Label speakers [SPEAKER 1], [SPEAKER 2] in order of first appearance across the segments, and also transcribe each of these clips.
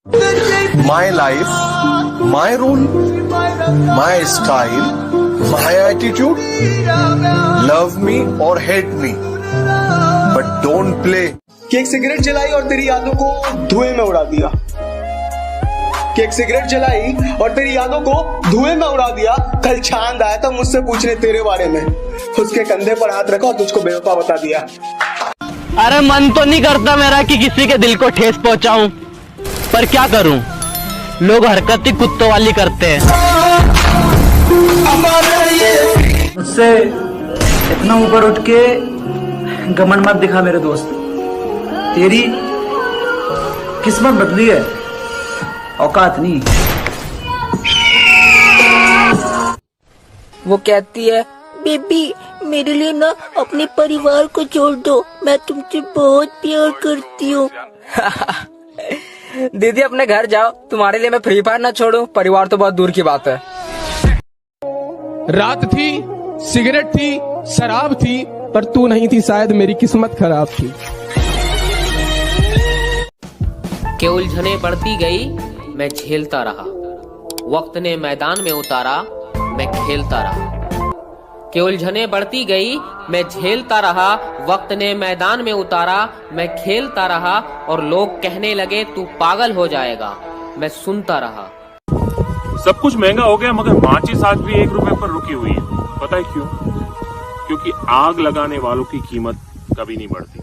[SPEAKER 1] My life, my rule, my style, my attitude. Love me or hate me, but don't play.
[SPEAKER 2] कि एक cigarette जलाई और तेरी यादों को धुएं में उड़ा दिया। कि एक सिगरेट जलाई और तेरी यादों को धुएं में उड़ा दिया। कल चांद आया था मुझसे पूछने तेरे बारे में, उसके कंधे पर हाथ रखा और तुझको बेवफा बता दिया।
[SPEAKER 3] अरे मन तो नहीं करता मेरा कि किसी के दिल को ठेस पहुंचाऊं, पर क्या करूं, लोग हरकत ही कुत्तों वाली करते हैं।
[SPEAKER 4] मुझसे इतना ऊपर उठ के घमंड मत दिखा मेरे दोस्त, तेरी किस्मत बदली है, औकात नहीं।
[SPEAKER 5] वो कहती है, बेबी मेरे लिए ना अपने परिवार को छोड़ दो, मैं तुमसे बहुत प्यार करती हूँ। दीदी अपने घर जाओ, तुम्हारे लिए मैं फ्री फायर ना छोड़ूं, परिवार तो बहुत दूर की बात है।
[SPEAKER 6] रात थी, सिगरेट थी, शराब थी, पर तू नहीं थी, शायद मेरी किस्मत खराब थी।
[SPEAKER 7] के उलझने बढ़ती गई, मैं झेलता रहा, वक्त ने मैदान में उतारा, मैं खेलता रहा। के उलझने बढ़ती गई, मैं झेलता रहा, वक्त ने मैदान में उतारा, मैं खेलता रहा, और लोग कहने लगे तू पागल हो जाएगा, मैं सुनता रहा।
[SPEAKER 8] सब कुछ महंगा हो गया, मगर माचिस आज भी 1 रुपए पर रुकी हुई है। पता है क्यों? क्योंकि आग लगाने वालों की कीमत कभी नहीं बढ़ती।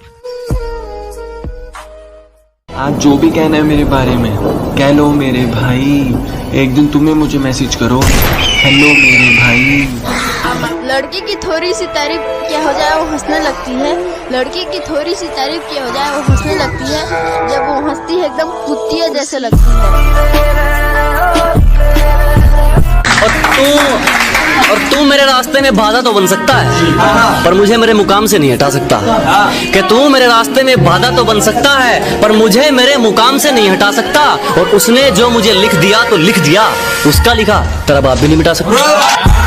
[SPEAKER 9] आज जो भी कहना है मेरे बारे में कह लो मेरे भाई, एक दिन तुम्हें मुझे मैसेज करो, हेलो मेरे भाई।
[SPEAKER 10] लड़की की थोड़ी सी तारीफ क्या हो जाए वो हंसने लगती है, लड़की की थोड़ी सी तारीफ क्या हो जाए वो हंसने लगती है, जब वो हंसती है एकदम कुत्तिया जैसे लगती है।
[SPEAKER 3] और तू मेरे रास्ते में बाधा तो बन सकता है, पर मुझे मेरे मुकाम से नहीं हटा सकता। कि तू मेरे रास्ते में बाधा तो बन सकता है, पर मुझे मेरे मुकाम से नहीं हटा सकता। और उसने जो मुझे लिख दिया तो लिख दिया, उसका लिखा तेरा बाप भी नहीं मिटा सकता।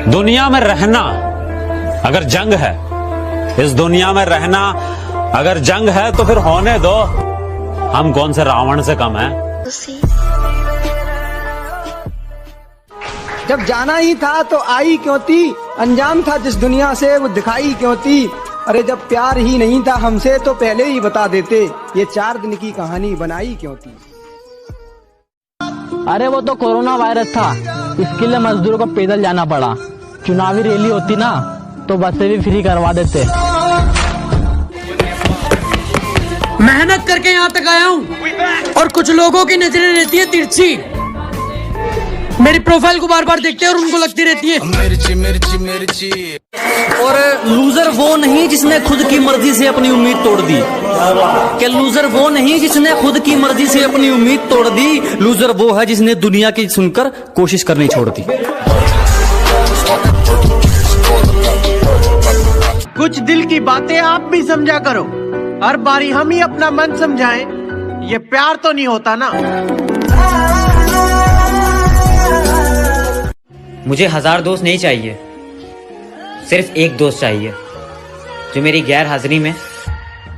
[SPEAKER 11] दुनिया में रहना अगर जंग है, इस दुनिया में रहना अगर जंग है, तो फिर होने दो, हम कौन से रावण से कम हैं।
[SPEAKER 4] जब जाना ही था तो आई क्यों थी, अनजान था जिस दुनिया से वो दिखाई क्यों थी। अरे जब प्यार ही नहीं था हमसे तो पहले ही बता देते, ये 4 दिन की कहानी बनाई क्यों थी।
[SPEAKER 3] अरे वो तो कोरोना वायरस था, इसके लिए मजदूरों को पैदल जाना पड़ा। चुनावी रैली होती ना तो बसें भी फ्री करवा देते।
[SPEAKER 12] मेहनत करके यहाँ तक आया हूँ और कुछ लोगों की नजरें रहती है तिरछी, मेरी प्रोफाइल को बार बार देखते हैं और उनको लगती रहती है मिर्ची मिर्ची मिर्ची।
[SPEAKER 3] और लूजर वो नहीं जिसने खुद की मर्जी से अपनी उम्मीद तोड़ दी, कि लूजर वो नहीं जिसने खुद की मर्जी से अपनी उम्मीद तोड़ दी, लूजर वो है जिसने दुनिया की सुनकर कोशिश करनी छोड़ दी।
[SPEAKER 12] कुछ दिल की बातें आप भी समझा करो, हर बारी हम ही अपना मन समझाएं, ये प्यार तो नहीं होता ना।
[SPEAKER 13] मुझे 1000 दोस्त नहीं चाहिए, सिर्फ एक दोस्त चाहिए जो मेरी गैर हाजिरी में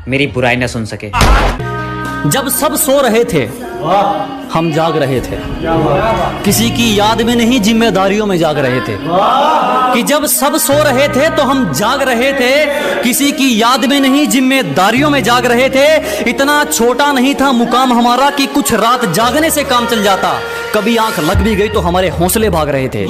[SPEAKER 13] मेरी बुराई न सुन सके।
[SPEAKER 3] जब सब सो रहे थे हम जाग रहे थे, किसी की याद में नहीं जिम्मेदारियों में जाग रहे थे। कि जब सब सो रहे थे तो हम जाग रहे थे, किसी की याद में नहीं जिम्मेदारियों में जाग रहे थे। इतना छोटा नहीं था मुकाम हमारा कि कुछ रात जागने से काम चल जाता, कभी आंख लग भी गई तो हमारे हौसले भाग रहे थे।